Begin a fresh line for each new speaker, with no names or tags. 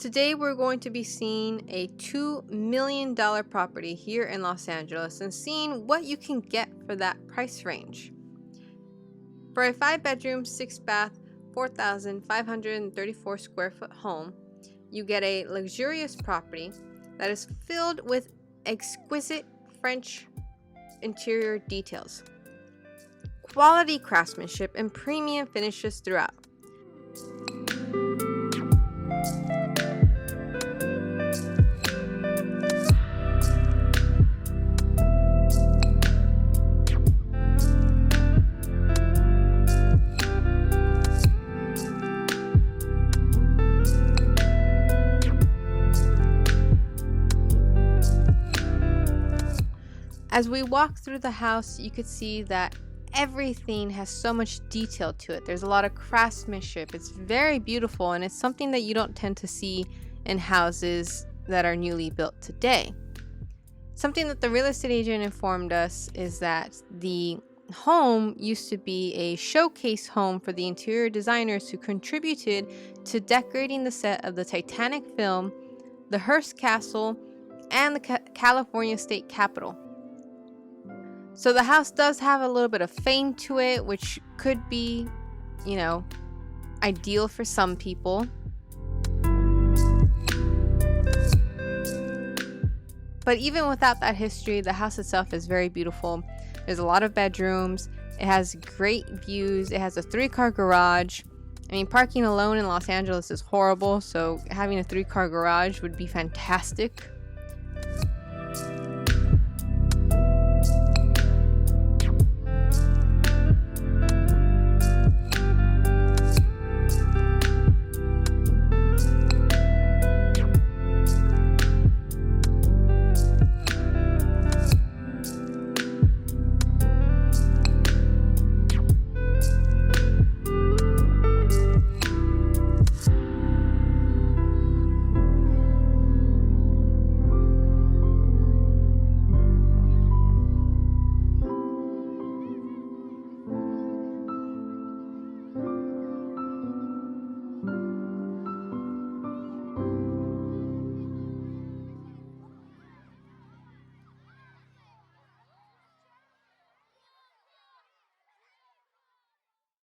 today we're going to be seeing a $2 million property here in Los Angeles and seeing what you can get for that price range. For a 5-bedroom, 6-bath, 4,534 square foot home, you get a luxurious property that is filled with exquisite French interior details, quality craftsmanship, and premium finishes throughout. As we walk through the house, you could see that everything has so much detail to it. There's a lot of craftsmanship. It's very beautiful, and it's something that you don't tend to see in houses that are newly built today. Something that the real estate agent informed us is that the home used to be a showcase home for the interior designers who contributed to decorating the set of the Titanic film, the Hearst Castle, and the California State Capitol. So the house does have a little bit of fame to it, which could be, ideal for some people. But even without that history, the house itself is very beautiful. There's a lot of bedrooms. It has great views. It has a 3-car garage. Parking alone in Los Angeles is horrible, so having a 3-car garage would be fantastic.